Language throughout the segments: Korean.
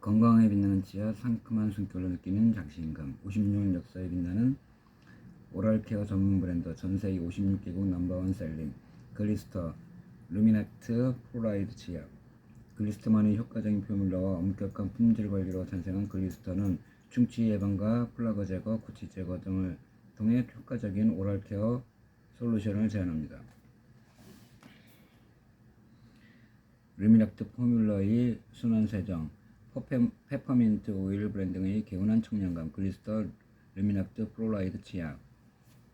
건강하게 빛나는 치아, 상큼한 숨결로 느끼는 자신감. 56년 역사에 빛나는 오랄케어 전문 브랜드, 전세계 56개국 넘버원 셀링 글리스터 루미넥트 플로라이드 치약. 글리스터만의 효과적인 포뮬러와 엄격한 품질 관리로 탄생한 글리스터는 충치 예방과 플라그 제거, 구취 제거 등을 통해 효과적인 오랄케어 솔루션을 제안합니다. 루미넥트 포뮬러의 순환 세정, 페퍼민트 오일 브랜딩의 개운한 청량감. 글리스터 루미넥트 플로라이드 치약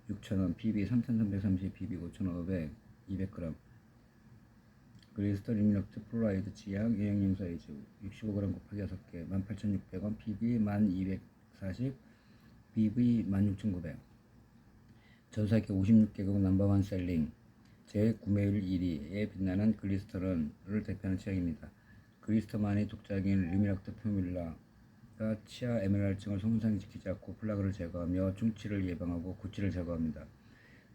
6,000원, PB 3,330, PB 5,500, 200g. 글리스터 루미넥트 플로라이드 치약 여행용 사이즈 65g 곱하기 6개 18,600원, PB 1240, BV 16,900. 전세계 56개국 넘버원 셀링 제 구매율 1위에 빛나는 글리스터를 대표하는 치약입니다. 글리스터만의 독자적인 루미넥트 포뮬러가 치아 에메랄증을 손상시키지 않고 플라그를 제거하며 충치를 예방하고 구취를 제거합니다.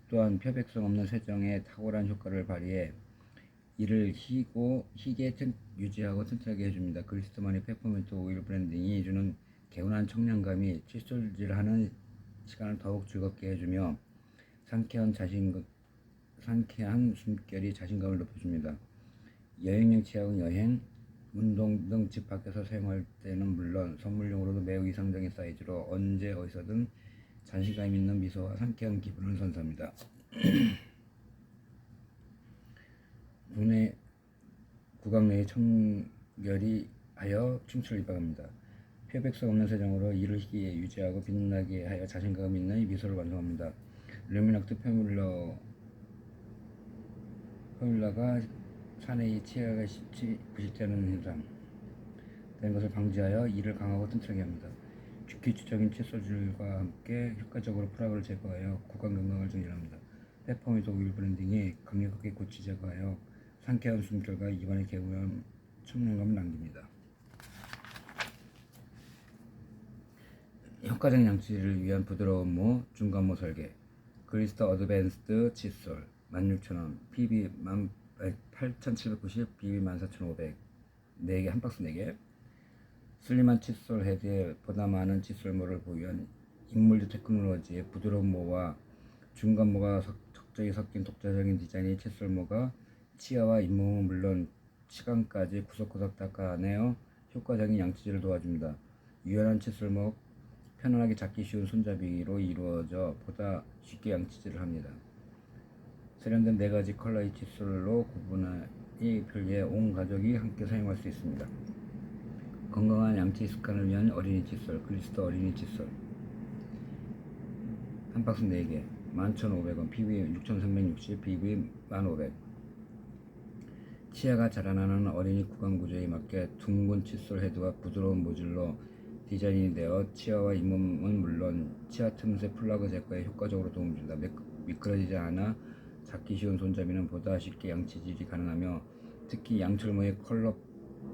또한 표백성 없는 세정에 탁월한 효과를 발휘해 이를 희게 유지하고 튼튼하게 해줍니다. 글리스터만의 페퍼민트 오일 브랜딩이 주는 개운한 청량감이 칫솔질하는 시간을 더욱 즐겁게 해주며 상쾌한 숨결이 자신감을 높여줍니다. 여행용 치약은 여행, 운동 등 집 밖에서 사용할 때는 물론 선물용으로도 매우 이상적인 사이즈로 언제 어디서든 자신감 있는 미소와 상쾌한 기분을 선사합니다. 구강 내의 청결이 하여 충치를 예방합니다. 표백성 없는 세정으로 이를 희게 유지하고 빛나게 하여 자신감 있는 미소를 완성합니다. 루미넥트 포뮬러가 사내의 치아가 쉽지 부식되는 현상 된 것을 방지하여 이를 강하고 튼튼하게 합니다. 기초적인 칫솔질과 함께 효과적으로 플라그를 제거하여 구강 건강을 증진합니다. 페퍼민트 오일 브랜딩이 강력하게 구취 제거하여 상쾌한 숨결과 입안의 개운한 청량감을 남깁니다. 효과적 양치를 위한 부드러운 모, 중간모 설계 글리스터 어드밴스드 칫솔 16,000원, PB 8,790, BB 14,500, 4개, 한 박스 4개. 슬림한 칫솔 헤드에 보다 많은 칫솔모를 보유한 인물드 테크놀로지의 부드러운 모와 중간모가 적절히 섞인 독자적인 디자인의 칫솔모가 치아와 잇몸은 물론 치관까지 구석구석 닦아내어 효과적인 양치질을 도와줍니다. 유연한 칫솔모, 편안하게 잡기 쉬운 손잡이로 이루어져 보다 쉽게 양치질을 합니다. 세련된 4가지 컬러의 칫솔로 구분하기 편리해 온 가족이 함께 사용할 수 있습니다. 건강한 양치 습관을 위한 어린이 칫솔, 글리스터 어린이 칫솔 한 박스 4개 11,500원, PB 6,360, BV 1,500. 치아가 자라나는 어린이 구강 구조에 맞게 둥근 칫솔 헤드와 부드러운 모질로 디자인이 되어 치아와 잇몸은 물론 치아 틈새 플라그 제거에 효과적으로 도움을 준다. 미끄러지지 않아 잡기 쉬운 손잡이는 보다 쉽게 양치질이 가능하며 특히 양철모의 컬러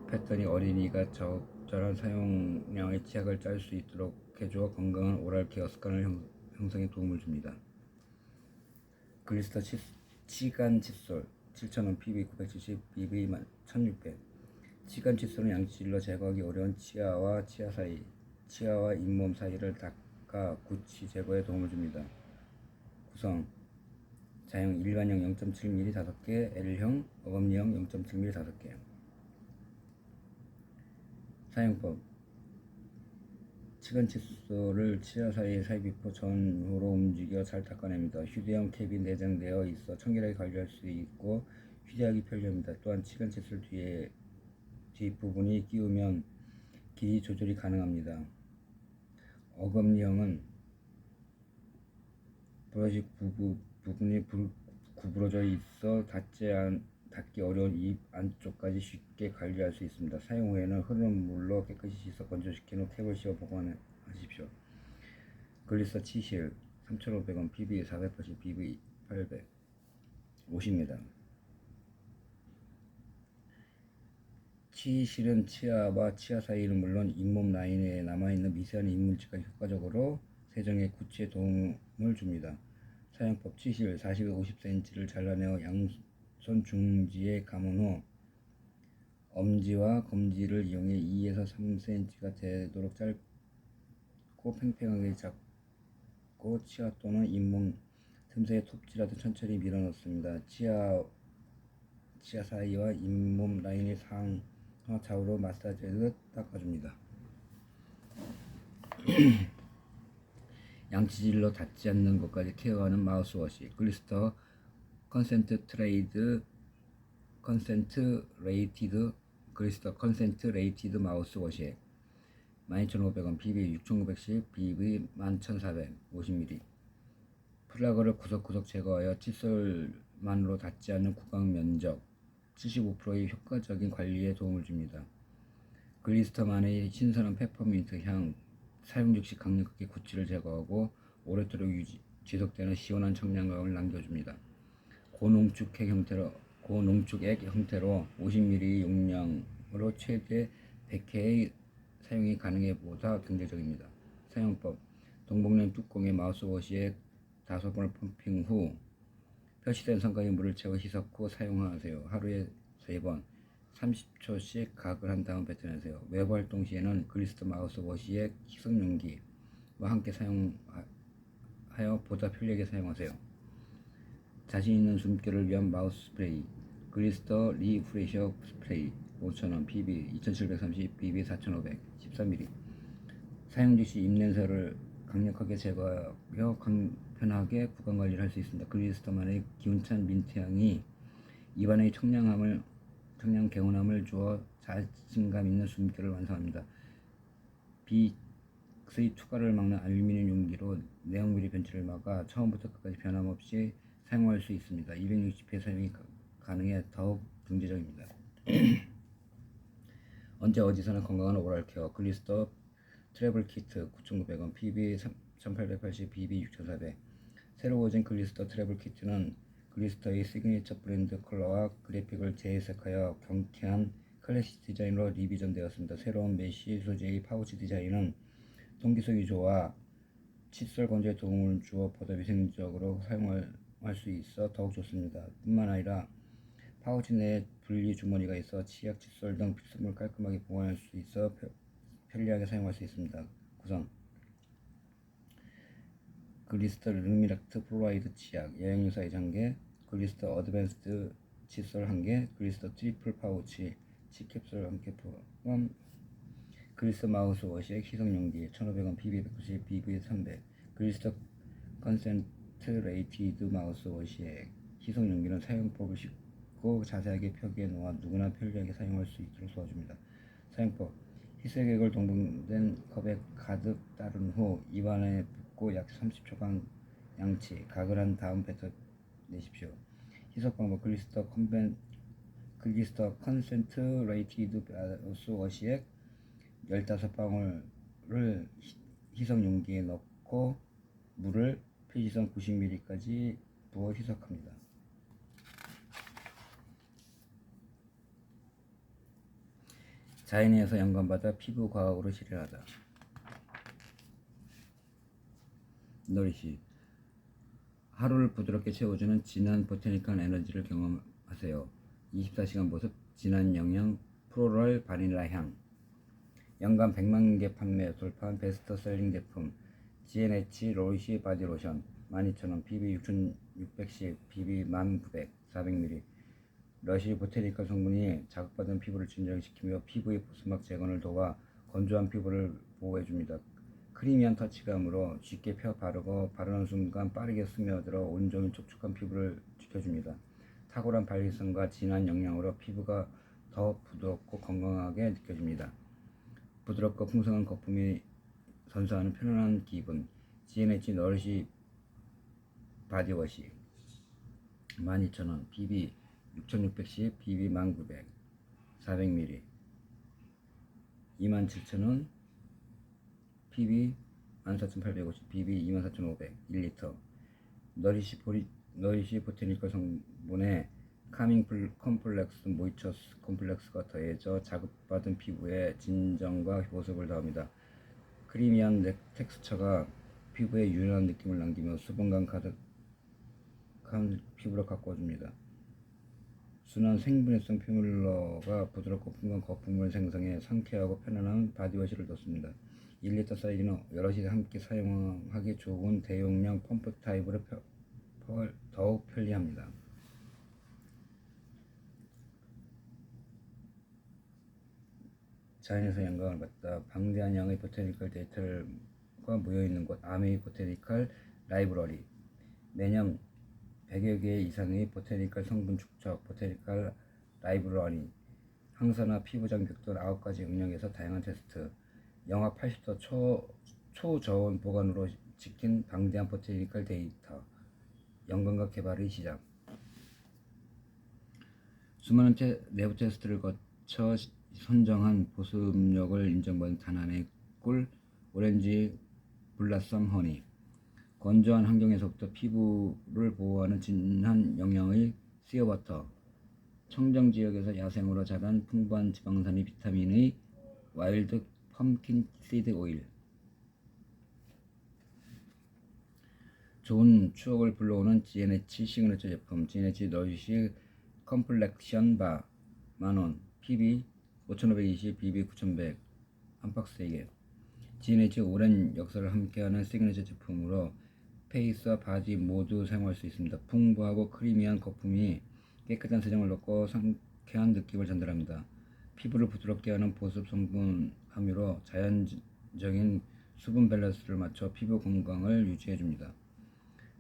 패턴이 어린이가 적절한 사용량의 치약을 짤 수 있도록 해주어 건강한 오랄케어 습관을 형성에 도움을 줍니다. 글리스터 치간 칫솔 7,000원, PB 970, BV 1,600. 치간 칫솔은 양치질로 제거하기 어려운 치아와 치아 사이, 치아와 잇몸 사이를 닦아 구취 제거에 도움을 줍니다. 구성 자형 일반형 0.7mm 5개, L형, 어금니형 0.7mm 5개. 사용법 치간 칫솔을 치아 사이에 삽입후 전후로 움직여 잘 닦아냅니다. 휴대용 캡이 내장되어 있어 청결하게 관리할 수 있고 휴대하기 편리합니다. 또한 치간 칫솔 뒷부분이 끼우면 길이 조절이 가능합니다. 어금니형은 브러쉬 부분이 구부러져 있어 닿기 어려운 입 안쪽까지 쉽게 관리할 수 있습니다. 사용 후에는 흐르는 물로 깨끗이 씻어 건조시킨 후 캡을 씌워 보관하십시오. 글리스터 치실 3,500원, PB 480, BV 850입니다. 치실은 치아와 치아 사이는 물론 잇몸 라인에 남아있는 미세한 이물질과 효과적으로 세정에 구취에 도움을 줍니다. 사용법 치실 40에서 50cm를 잘라내어 양손 중지에 감은 후 엄지와 검지를 이용해 2에서 3cm가 되도록 짧고 팽팽하게 잡고 치아 또는 잇몸 틈새에 톱질하듯 천천히 밀어넣습니다. 치아 사이와 잇몸 라인이 상하 좌우로 마사지하듯 닦아줍니다. 양치질로 닿지 않는 것까지 케어하는 마우스워시 글리스터 컨센트레이티드 마우스워시 12,500원 PB 6,910 BV 11,450ml 플라그를 구석구석 제거하여 칫솔만으로 닿지 않는 구강 면적 75%의 효과적인 관리에 도움을 줍니다. 글리스터만의 신선한 페퍼민트 향 사용 즉시 강력하게 구취를 제거하고 오랫도록 지속되는 시원한 청량감을 남겨줍니다. 고농축액 형태로 50ml 용량으로 최대 100회의 사용이 가능해 보다 경제적입니다. 사용법 동봉된 뚜껑에 마우스워시에 5번을 펌핑 후 표시된 선까지 물을 채워 희석 후 사용하세요. 하루에 3번 30초씩 가글 한 다음 뱉어내세요. 외부 활동 시에는 글리스터 마우스워시의 희석 용기와 함께 사용하여 보다 편리하게 사용하세요. 자신 있는 숨결을 위한 마우스 스프레이 글리스터 리프레셔 스프레이 5,000원 PB 2730 BB 4,500 13ml 사용 즉시 입냄새를 강력하게 제거하여 간편하게 구강 관리를 할 수 있습니다. 글리스터만의 기운찬 민트향이 입안의 청량 개운함을 주어 자신감 있는 숨결을 완성합니다. 비스의 투과를 막는 알루미늄 용기로 내용물의 변질을 막아 처음부터 끝까지 변함없이 사용할 수 있습니다. 260회 사용이 가능해 더욱 경제적입니다. 언제 어디서나 건강한 오랄 케어 글리스터 트래블 키트 9,900원 PB 1880 BB 6,400 새로워진 글리스터 트래블 키트는 글리스터의 시그니처 브랜드 컬러와 그래픽을 재해석하여 경쾌한 클래식 디자인으로 리비전되었습니다. 새로운 메쉬 소재의 파우치 디자인은 통기소 유조와 칫솔 건조에 도움을 주어 보다 위생적으로 사용할 수 있어 더욱 좋습니다. 뿐만 아니라 파우치 내에 분리 주머니가 있어 치약, 칫솔 등 필수물을 깔끔하게 보관할 수 있어 편리하게 사용할 수 있습니다. 구성 글리스터 르미락트 플로라이드 치약 여행용 사이즈 1개 글리스터 어드밴스드 칫솔 1개 글리스터 트리플 파우치 치캡슐 1개 포함 글리스터 마우스워시액 희석용기 1,500원 PB 190 BV 300 글리스터 컨센트레이티드 마우스워시액 희석용기는 사용법을 쉽고 자세하게 표기해 놓아 누구나 편리하게 사용할 수 있도록 도와줍니다. 사용법 희석액을 동봉된 컵에 가득 따른 후 입안에 붓고 약 30초간 양치, 가글 한 다음 뱉어내십시오. 희석 방법 글리스터 컨센트레이티드 마우스워시액 15방울을 희석 용기에 넣고 물을 표시선 90ml까지 부어 희석합니다. 자연에서 영감받아 피부 과학으로 실현하다. 노리시 하루를 부드럽게 채워주는 진한 보테니컬 에너지를 경험하세요. 24시간 보습, 진한 영양, 플로럴 바닐라 향 연간 100만 개 판매 돌파한 베스트셀링 제품 GNH 로이시 바디로션 12,000원 PB 6,610 BB 1900 400ml 러시 보테니컬 성분이 자극받은 피부를 진정시키며 피부의 보습막 재건을 도와 건조한 피부를 보호해줍니다. 크리미한 터치감으로 쉽게 펴 바르고 바르는 순간 빠르게 스며들어 온종일 촉촉한 피부를 지켜줍니다. 탁월한 발리성과 진한 영양으로 피부가 더 부드럽고 건강하게 느껴집니다. 부드럽고 풍성한 거품이 선사하는 편안한 기분 GNH 너리시 바디워시 12,000원 BB 6,610 BB 1900 400ml 27,000원 PB 14,850 BB 24,500 1리터 너리시 보테니컬 성분의 카밍 컴플렉스 모이처스 컴플렉스가 더해져 자극받은 피부에 진정과 보습을 더합니다. 크리미한 텍스처가 피부에 유연한 느낌을 남기며 수분감 가득한 피부를 가꿔줍니다. 순한 생분해성 피뮬러가 부드럽고 풍부한 거품을 생성해 상쾌하고 편안한 바디워시를 뒀습니다. 1리터 사이즈는 여럿이 함께 사용하기 좋은 대용량 펌프 타입으로 더욱 편리합니다. 자연에서 영감을 받다 방대한 양의 보테니컬 데이터가 모여있는 곳 아메이 보테니컬 라이브러리. 매년 100여 개 이상의 보테니컬 성분 축적 보테니컬 라이브러리, 항산화 피부 장벽 등 9가지 영역에서 다양한 테스트, 영하 80도 초저온 보관으로 지킨 방대한 보테니컬 데이터, 연구과 개발의 시작. 수많은 내부 테스트를 거쳐 선정한 보습력을 인정받은 탄환의 꿀 오렌지 블라썸 허니. 건조한 환경에서부터 피부를 보호하는 진한 영양의 씨어버터, 청정 지역에서 야생으로 자란 풍부한 지방산이 비타민의 와일드 펌킨 시드 오일. 좋은 추억을 불러오는 G&H 시그니처 제품 G&H 너리시 컴플렉션 바 만원, PB 5520, BB 9100 한 박스 3개. G&H 오랜 역사를 함께하는 시그니처 제품으로 페이스와 바디 모두 사용할 수 있습니다. 풍부하고 크리미한 거품이 깨끗한 세정을 넣고 상쾌한 느낌을 전달합니다. 피부를 부드럽게 하는 보습 성분 함유로 자연적인 수분 밸런스를 맞춰 피부 건강을 유지해줍니다.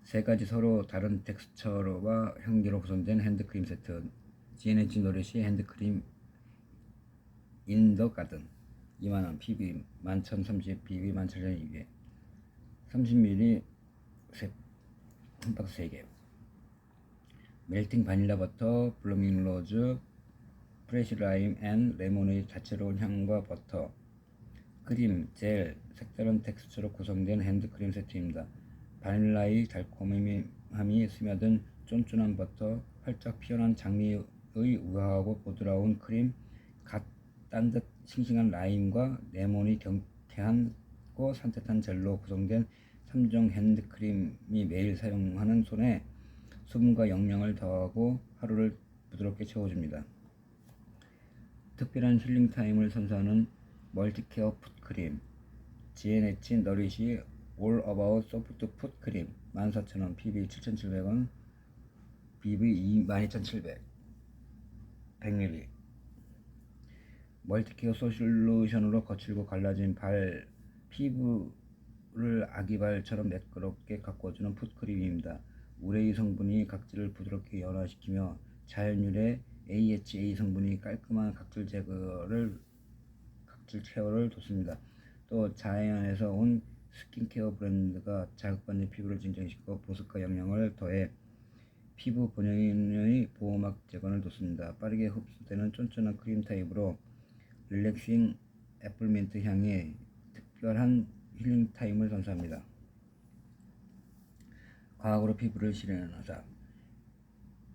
3가지 서로 다른 텍스처와 향기로 구성된 핸드크림 세트 G&H 노리시 핸드크림 인더 가든 2만원, PB 1130, BB 17200 30ml 한 박스 3개. 멜팅 바닐라 버터, 블루밍 로즈, 프레시 라임 앤 레몬의 다채로운 향과 버터, 크림, 젤, 색다른 텍스처로 구성된 핸드크림 세트입니다. 바닐라의 달콤함이 스며든 쫀쫀한 버터, 활짝 피어난 장미의 우아하고 부드러운 크림, 갓 딴 듯 싱싱한 라임과 레몬이 경쾌하고 산뜻한 젤로 구성된 3종 핸드크림이 매일 사용하는 손에 수분과 영양을 더하고 하루를 부드럽게 채워줍니다. 특별한 힐링 타임을 선사하는 멀티케어 풋크림 G&H 너리시 올 어바웃 소프트 풋크림 14,000원, PB 7,700원, BB 12,700 100ml. 멀티케어 솔루션으로 거칠고 갈라진 피부를 아기발처럼 매끄럽게 가꿔주는 풋크림입니다. 우레이 성분이 각질을 부드럽게 연화시키며 자연유래 AHA 성분이 깔끔한 각질 케어를 돕습니다. 또 자연에서 온 스킨케어 브랜드가 자극받는 피부를 진정시키고 보습과 영양을 더해 피부 본연의 보호막 제거를 돕습니다. 빠르게 흡수되는 쫀쫀한 크림 타입으로 릴렉싱 애플민트 향의 특별한 힐링 타임을 선사합니다. 과학으로 피부를 실현하자.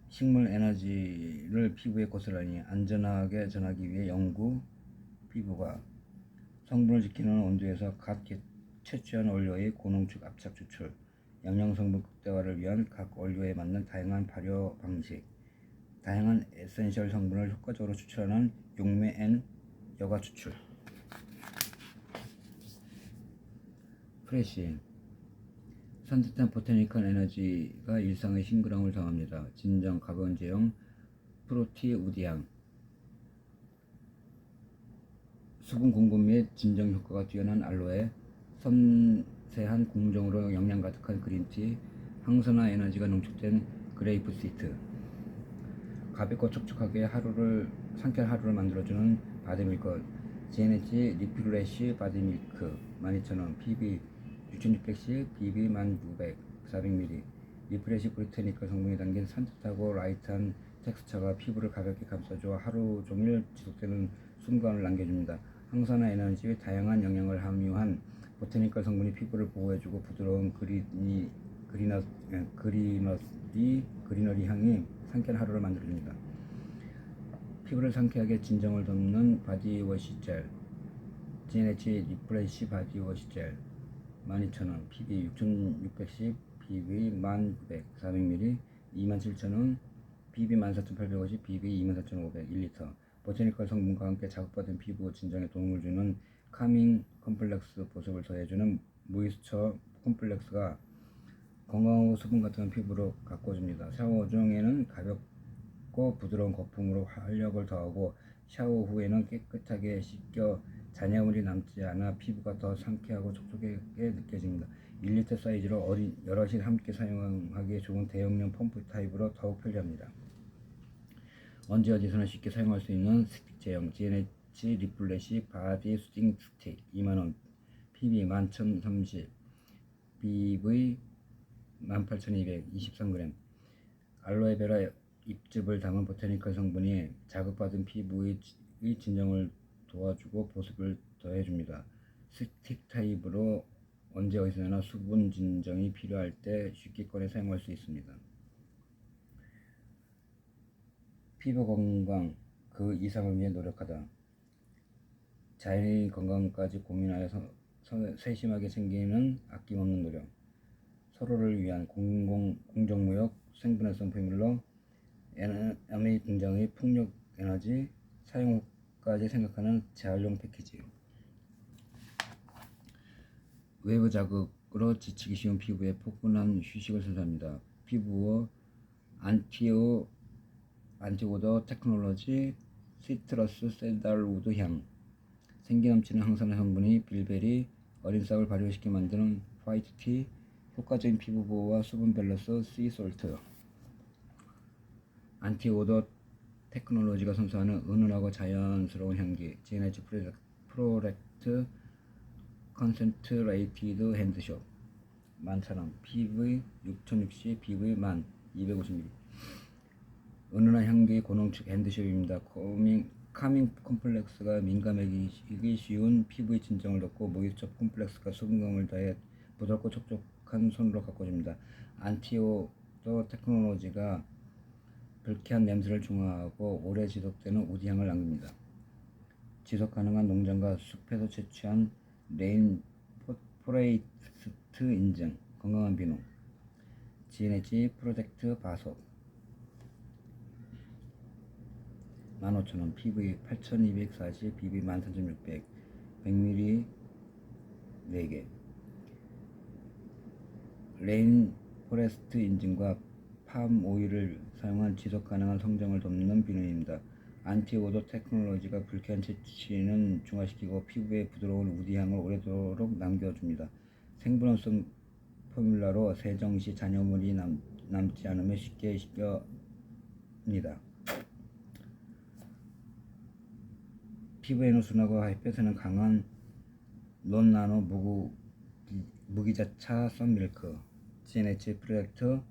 식물 에너지를 피부에 고스란히 안전하게 전하기 위해 연구, 피부가 성분을 지키는 온도에서 갓 채취한 원료의 고농축 압착 추출, 영양 성분 극대화를 위한 각 원료에 맞는 다양한 발효 방식, 다양한 에센셜 성분을 효과적으로 추출하는 용매 앤 여과 추출. 프레시 산뜻한 보테니컬 에너지가 일상의 싱그러움을 더합니다. 진정 가벼운 제형 프로티 우디향, 수분 공급 및 진정 효과가 뛰어난 알로에, 섬세한 공정으로 영양 가득한 그린티, 항산화 에너지가 농축된 그레이프 시트, 가볍고 촉촉하게 상쾌한 하루를 만들어주는 바디밀크 G&H 리프레쉬 바디밀크 12,000원, PB 6600씩, BB 1900 400ml. 리프레쉬 보테니컬 성분이 담긴 산뜻하고 라이트한 텍스처가 피부를 가볍게 감싸줘 하루 종일 지속되는 순간을 남겨줍니다. 항산화 에너지의 다양한 영양을 함유한 보테니컬 성분이 피부를 보호해주고 부드러운 그리너리 향이 상쾌한 하루를 만들어줍니다. 피부를 상쾌하게 진정을 돕는 바디워시 젤 G&H 리프레쉬 바디워시 젤 12,000원, PB 6610, BB 1900 400ml 27,000원, BB 14,850, BB 24,500, 1리터. 보테니컬 성분과 함께 자극받은 피부 진정에 도움을 주는 카밍 컴플렉스 보습을 더해주는 모이스처 컴플렉스가 건강하고 수분 같은 피부로 가꿔줍니다. 샤워 중에는 가볍고 부드러운 거품으로 활력을 더하고 샤워 후에는 깨끗하게 씻겨 잔여물이 남지 않아 피부가 더 상쾌하고 촉촉하게 느껴집니다. 1리터 사이즈로 여럿이 함께 사용하기에 좋은 대용량 펌프 타입으로 더욱 편리합니다. 언제 어디서나 쉽게 사용할 수 있는 스틱 제형 GNH 리플래시 바디 수딩 스틱 2만원, PB 11,030, BV 18,200, 23g. 알로에베라 잎즙을 담은 보테니컬 성분이 자극받은 피부의 진정을 도와주고 보습을 더해줍니다. 스틱 타입으로 언제 어디서나 수분 진정이 필요할 때 쉽게 꺼내 사용할 수 있습니다. 피부 건강 그 이상을 위해 노력하다. 자연의 건강까지 고민하여 세심하게 챙기는 아낌없는 노력. 서로를 위한 공정무역 생분해성 포뮬러 MA 공장의 풍력 에너지 사용 후까지 생각하는 재활용 패키지. 외부 자극으로 지치기 쉬운 피부에 포근한 휴식을 선사합니다. 피부어 안티오더 테크놀로지 시트러스 샌달우드 향. 생기 넘치는 항산화 성분이 빌베리 어린 싹을 발효시켜 만드는 화이트티. 효과적인 피부 보호와 수분 밸런스 씨솔트. 안티오더 테크놀로지가 선사하는 은은하고 자연스러운 향기 GNH 프로렉트 컨센트레이티드 핸드숍 11,000원, PV 6,060, BV 1,250ml. 은은한 향기 고농축 핸드숍입니다. 카밍 컴플렉스가 민감해지기 쉬운 피부의 진정을 돕고 모이스처 컴플렉스가 수분감을 더해 부드럽고 촉촉한 손으로 가꿔줍니다. 안티오더 테크놀로지가 불쾌한 냄새를 중화하고 오래 지속되는 우디향을 남깁니다. 지속가능한 농장과 숲에서 채취한 레인 포레스트 인증 건강한 비누 GNH 프로젝트 바속 15,000원, PV 8,240, BB 13,600, 100ml 4개. 레인 포레스트 인증과 팜 오일을 사용한 지속가능한 성장을 돕는 비누입니다. 안티오더 테크놀로지가 불쾌한 채취는 중화시키고 피부에 부드러운 우디향을 오래도록 남겨줍니다. 생분해성 포뮬러로 세정 시 잔여물이 남지 않으며 쉽게 씻겨니다. 피부에는 순하고 햇볕에는 강한 논나노 무기자차 썬밀크 GNH 프로젝트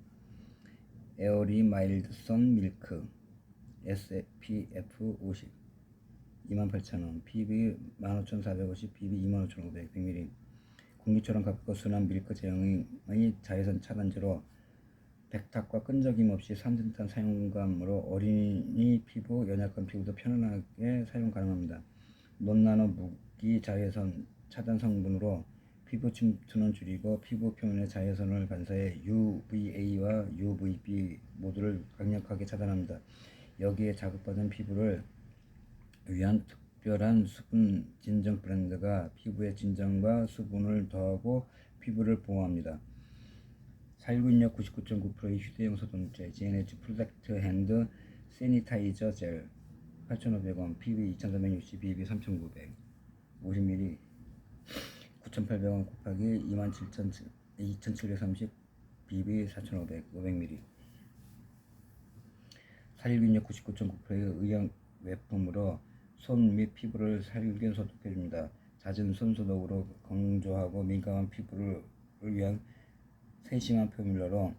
에어리 마일드 선 밀크 SPF 50 28,000원, PB 15,450, BB 25,500, 100ml. 공기처럼 가볍고 순한 밀크 제형의 자외선 차단제로 백탁과 끈적임 없이 산뜻한 사용감으로 어린이 피부, 연약한 피부도 편안하게 사용 가능합니다. 논나노 무기 자외선 차단 성분으로 피부 침투는 줄이고 피부 표면의 자외선을 반사해 UVA와 UVB 모두를 강력하게 차단합니다. 여기에 자극받은 피부를 위한 특별한 수분 진정 브랜드가 피부의 진정과 수분을 더하고 피부를 보호합니다. 살균력 99.9%의 휴대용 소독제 GNH 프로젝트 핸드 세니타이저 젤 8,500원, PB 2,460, BB 3,900, 50ml 9,800원 곱하기 27,2,730, BB 4,500, 500ml. 살균력 99.9%의 의약 외품으로 손 및 피부를 살균 소독해줍니다. 잦은 손 소독으로 건조하고 민감한 피부를 위한 세심한 포뮬러로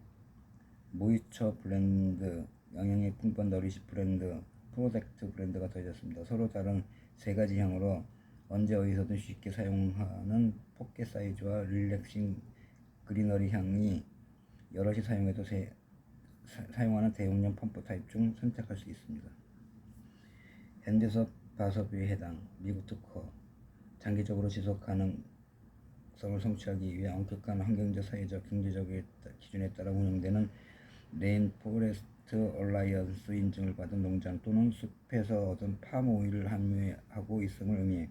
모이스처 블렌드, 영양이 풍부한 너리시 브랜드, 프로젝트 브랜드가 더해졌습니다. 서로 다른 세 가지 향으로 언제 어디서든 쉽게 사용하는 포켓 사이즈와 릴렉싱 그리너리 향이 여럿이 사용해도 사용하는 대용량 펌프 타입 중 선택할 수 있습니다. 핸드섭 바섭에 해당 미국 특허 장기적으로 지속 가능성을 성취하기 위해 엄격한 환경적, 사회적, 경제적 기준에 따라 운영되는 레인 포레스트 페스트 얼라이언스 인증을 받은 농장 또는 숲에서 얻은 팜 오일을 함유하고 있음을 의미해.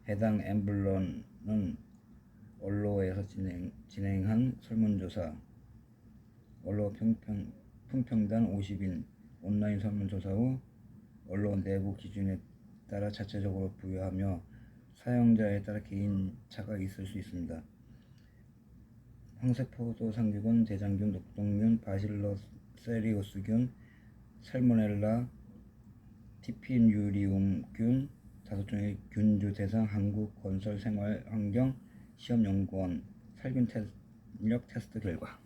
해당 엠블럼은 언로에서 진행한 설문조사, 언로 품평단 50인 온라인 설문조사 후 언로 내부 기준에 따라 자체적으로 부여하며 사용자에 따라 개인차가 있을 수 있습니다. 황색포도 상규균, 대장균, 녹동균, 바실러세리우스균, 살모넬라, 티피뉴리움균 5종의 균주 대상 한국건설생활환경 시험연구원 살균 탄력 테스트 결과